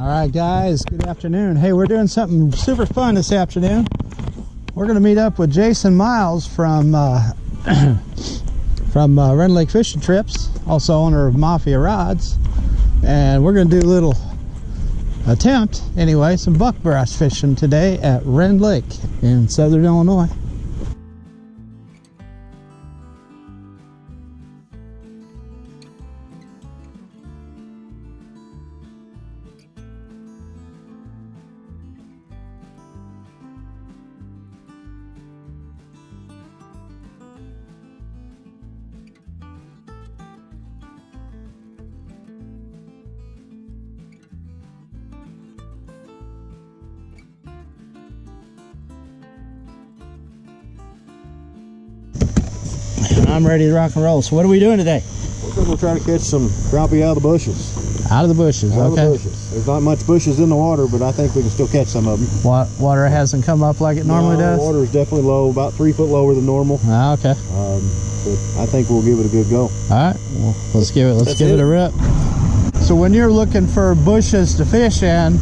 All right, guys, good afternoon. Hey, we're doing something super fun this afternoon. We're going to meet up with Jason Miles from Rend Lake Fishing Trips, also owner of Mafia Rods, and we're going to do a little attempt, anyway, some buck bass fishing today at Rend Lake in southern Illinois. I'm ready to rock and roll. So what are we doing today? We're going to try to catch some crappie out of the bushes. Out of the bushes, out okay. Of the bushes. There's not much bushes in the water, but I think we can still catch some of them. Water hasn't come up like it normally does? The water is definitely low, about 3 foot lower than normal. Ah, okay. But I think we'll give it a good go. All right, well, let's give it a rip. So when you're looking for bushes to fish in,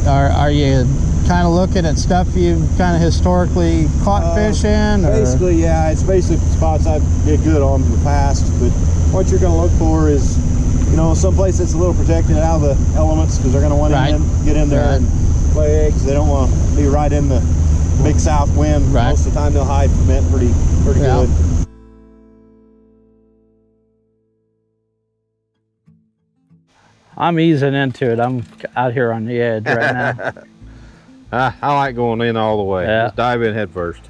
are you kind of looking at stuff you've kind of historically caught fish in? Or? Basically, yeah, it's basically spots I did good on in the past, but what you're going to look for is, you know, someplace that's a little protected out of the elements, because they're going to want to get in there and lay eggs. They don't want to be right in the big south wind. Most of the time they'll hide from it pretty good. I'm easing into it. I'm out here on the edge right now. I like going in all the way. Yeah. Just dive in head first.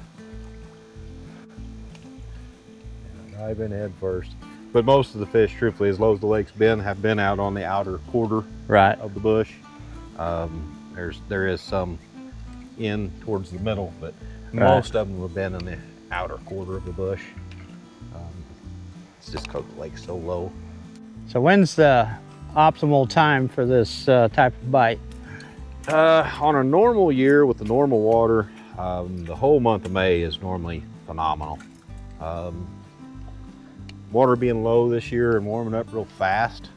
Dive in head first. But most of the fish, truthfully, as low as the lake's been, have been out on the outer quarter of the bush. There is some in towards the middle, but most of them have been in the outer quarter of the bush. It's just because the lake's so low. So when's the optimal time for this type of bite? On a normal year with the normal water, the whole month of May is normally phenomenal. Water being low this year and warming up real fast.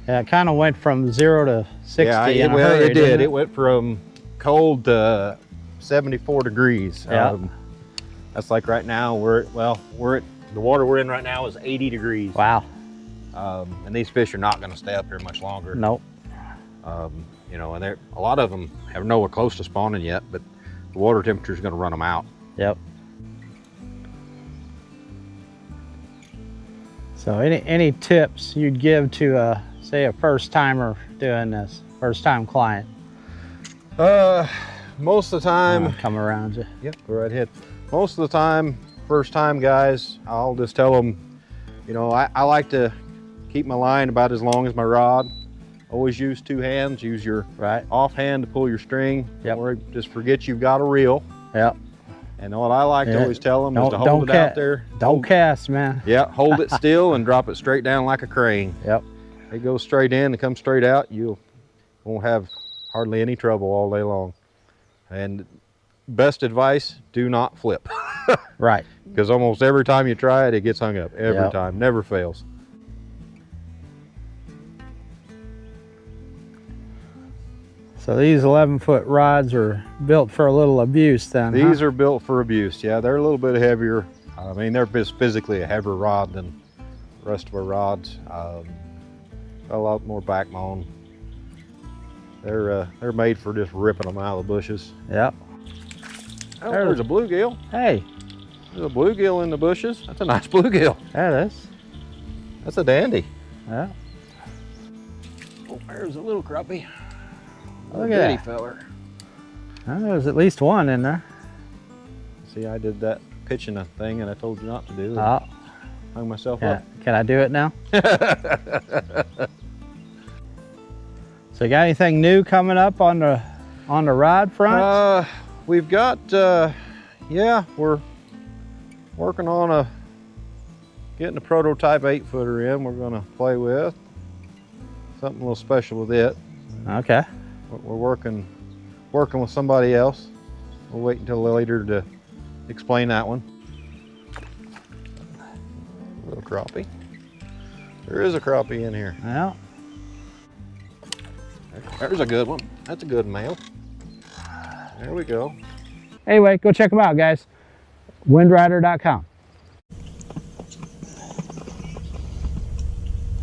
Yeah, it kind of went from 0 to 60 in a hurry, it did. It went from cold to 74 degrees. Yeah. That's like right now, the water we're in right now is 80 degrees. Wow. And these fish are not going to stay up here much longer. Nope. You know, and a lot of them have nowhere close to spawning yet, but the water temperature is going to run them out. Yep. So any tips you'd give to say a first timer doing this, first time client? Most of the time, come around you. Yep, go right ahead. Most of the time, first time guys, I'll just tell them, you know, I like to keep my line about as long as my rod. Always use 2 hands. Use your off hand to pull your string. Or just forget you've got a reel. Yep. And what I like to always tell them is to hold it out there. Don't cast, man. Yeah, hold it still and drop it straight down like a crane. Yep. It goes straight in and comes straight out. You won't have hardly any trouble all day long. And best advice, do not flip. Right. Because almost every time you try it, it gets hung up. Every time, never fails. So these 11-foot rods are built for a little abuse then, These are built for abuse, yeah. They're a little bit heavier. I mean, they're just physically a heavier rod than the rest of our rods. A lot more backbone. They're made for just ripping them out of the bushes. Yep. Oh, there's a bluegill. Hey. There's a bluegill in the bushes. That's a nice bluegill. That is. That's a dandy. Yeah. Oh, there's a little crappie. Look at that feller. Oh, there's at least one in there. See, I did that pitching a thing and I told you not to do. Oh. Hung myself up. Can I do it now? So you got anything new coming up on the rod front? We've got yeah, we're working on getting a prototype 8-footer in we're gonna play with. Something a little special with it. Okay. We're working with somebody else. We'll wait until later to explain that one. A little crappie. There is a crappie in here. Yeah. There's a good one. That's a good male. There we go. Anyway, go check them out, guys. Windrider.com.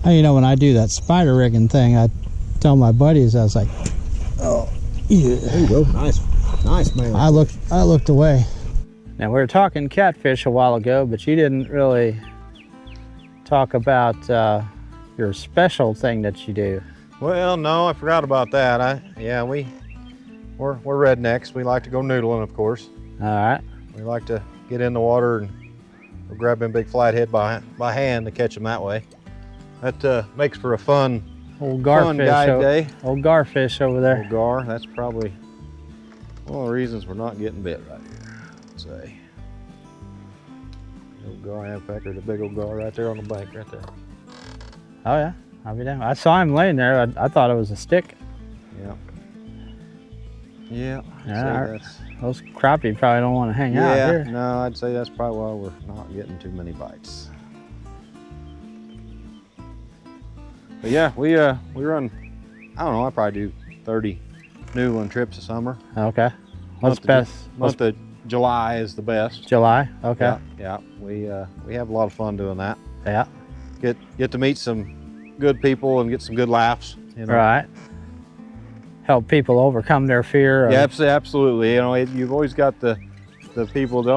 You know, when I do that spider rigging thing, I tell my buddies, I was like, oh, yeah. There you go. Nice male. I looked away. Now, we were talking catfish a while ago, but you didn't really talk about your special thing that you do. Well, no, I forgot about that. We're rednecks. We like to go noodling, of course. All right. We like to get in the water and we'll grab them big flathead by hand to catch them that way. That makes for a fun guide day. Old garfish over there. Old gar. That's probably one of the reasons we're not getting bit right here. Let's say. Old gar pecker, the big old gar right there on the bank, right there. Oh yeah, I'll be down. I saw him laying there. I thought it was a stick. Yeah. Yeah. Those crappie probably don't want to hang out here. No, I'd say that's probably why we're not getting too many bites. But yeah, we run, I don't know, I probably do 30 noodling trips a summer. Okay. What's best? Month of July is the best. July, okay. Yeah. We have a lot of fun doing that. Yeah. Get to meet some good people and get some good laughs. You know? Right. Help people overcome their fear. Yeah, absolutely. You know, you've always got the people that,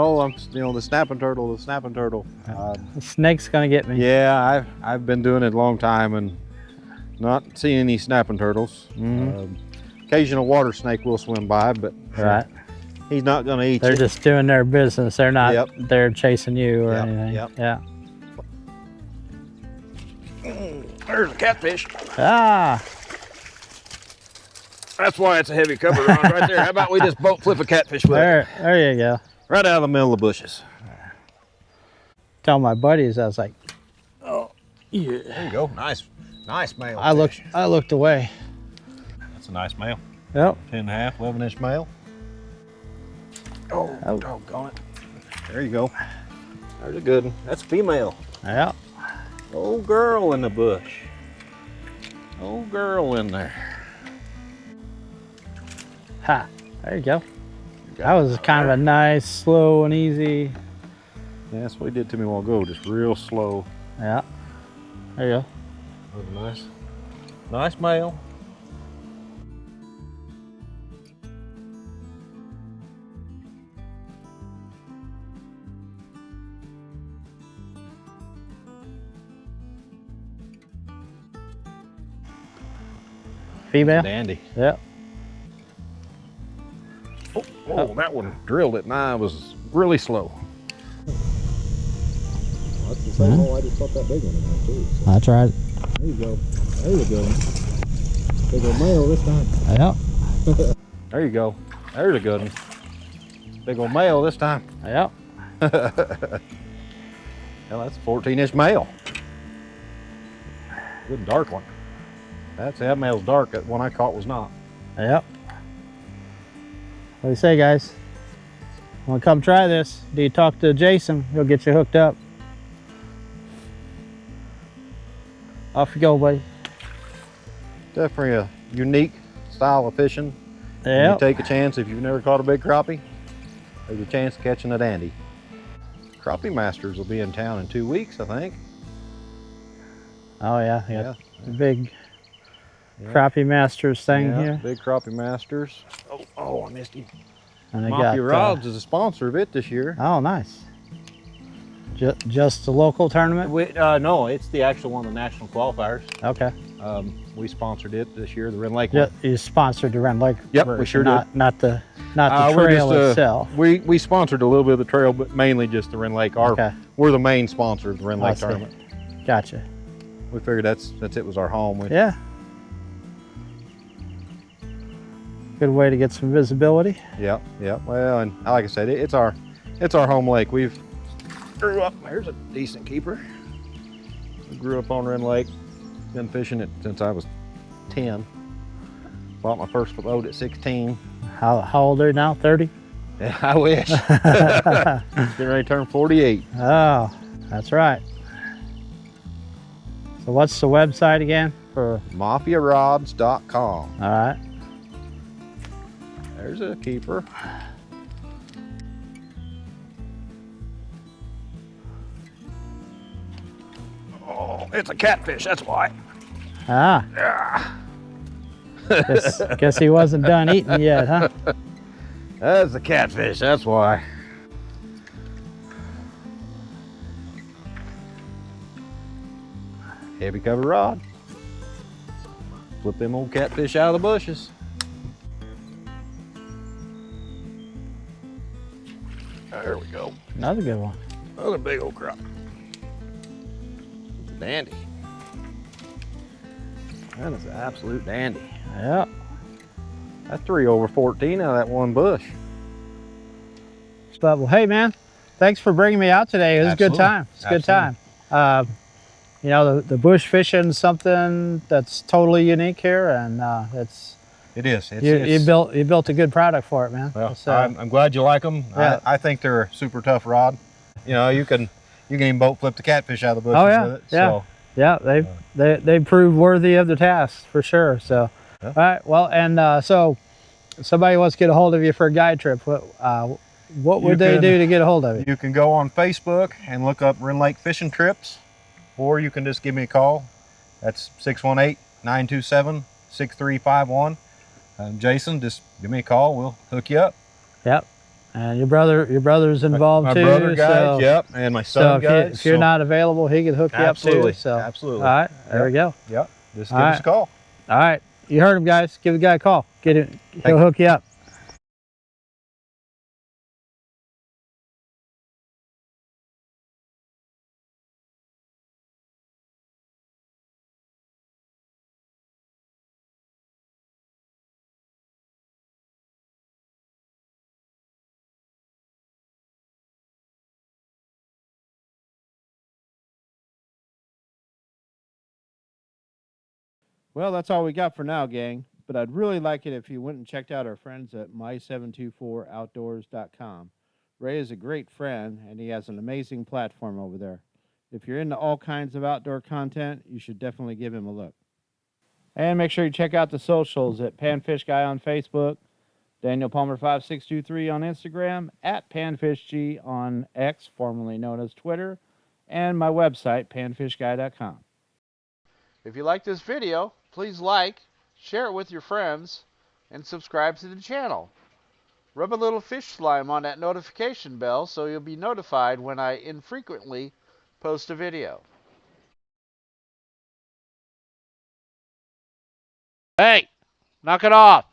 the snapping turtle. The snake's gonna get me. Yeah, I've been doing it a long time and not seeing any snapping turtles. Mm-hmm. Occasional water snake will swim by, but right. He's not gonna eat you. They're just doing their business. They're not there chasing you or anything. Yep. Yeah. There's a catfish. Ah. That's why it's a heavy cover rod right there. How about we just boat flip a catfish with it? There you go. Right out of the middle of the bushes. Tell my buddies, I was like, oh, yeah. There you go. Nice male. I looked away. That's a nice male. Yep. 10.5, 11-inch male. Oh, doggone it. There you go. There's a good one. That's female. Yeah. Old girl in the bush. Old girl in there. Ha. There you go. That was kind of a nice, slow and easy. Yeah, that's what he did to me a while ago. Just real slow. Yeah. There you go. That was nice male. Female? Dandy. Yep. Oh, that one drilled it and I was really slow. That's the same hole I just caught that big one in there too. So. That's right. There you go. There you go. Big old male this time. Yep. There you go. There's a good one. Big old male this time. Yep. Well, that's a 14-inch male. Good dark one. That male's dark. That one I caught was not. Yep. What do you say, guys? Want to come try this? Do you talk to Jason? He'll get you hooked up. Off you go, buddy. Definitely a unique style of fishing. Yeah. You take a chance if you've never caught a big crappie. There's a chance of catching a dandy. Crappie Masters will be in town in 2 weeks, I think. Oh yeah, yeah. Big Crappie Masters thing here. Big Crappie Masters. Oh, I missed you. And they Mafia got Rods is a sponsor of it this year. Oh, nice. Just the local tournament? No, it's the actual one of the national qualifiers. Okay. We sponsored it this year, the Rend Lake one. You sponsored the Rend Lake. Yep, version, we sure did. Not the trail itself. We sponsored a little bit of the trail, but mainly just the Rend Lake. We're the main sponsor of the Rend Lake tournament. Gotcha. We figured that's it was our home. Yeah. Good way to get some visibility. Yep. Well, and like I said, it's our home lake. We've grew up. There's a decent keeper. We grew up on Rend Lake. Been fishing it since I was 10. Bought my first boat at 16. How old are you now? 30? Yeah, I wish. Getting ready to turn 48. Oh, that's right. So what's the website again? or MafiaRods.com. all right? There's a keeper. Oh, it's a catfish, that's why. Ah. Guess he wasn't done eating yet, huh? That's a catfish, that's why. Heavy cover rod. Flip them old catfish out of the bushes. There we go. Another good one. Another big old crop. Dandy. That is an absolute dandy. Yeah. That's 3 over 14 out of that one bush. Well, hey man, thanks for bringing me out today. It was a good time. It's a good time. You know, the bush fishing is something that's totally unique here, and It is. you built a good product for it, man. Well, I'm glad you like them. Yeah. I think they're a super tough rod. You know, you can even boat flip the catfish out of the bushes Oh yeah, with it. yeah, So, yeah. They proved worthy of the task for sure. So, yeah. all right. Well, and so if somebody wants to get a hold of you for a guide trip, what would they do to get a hold of you? You can go on Facebook and look up Rend Lake Fishing Trips, or you can just give me a call. That's 618-927-6351. Jason, just give me a call. We'll hook you up. Yep. And your brother's involved my too. brother guides, so, yep, and my son guides. If you're not available, he can hook you up too. So absolutely. All right, there we go. Yep, just give us a call. All right, you heard him, guys. Give the guy a call. He'll hook you up. Well, that's all we got for now, gang. But I'd really like it if you went and checked out our friends at my724outdoors.com. Ray is a great friend, and he has an amazing platform over there. If you're into all kinds of outdoor content, you should definitely give him a look. And make sure you check out the socials at Panfish Guy on Facebook, Daniel Palmer 5623 on Instagram, at PanfishG on X, formerly known as Twitter, and my website, panfishguy.com. If you like this video, please like, share it with your friends, and subscribe to the channel. Rub a little fish slime on that notification bell so you'll be notified when I infrequently post a video. Hey, knock it off.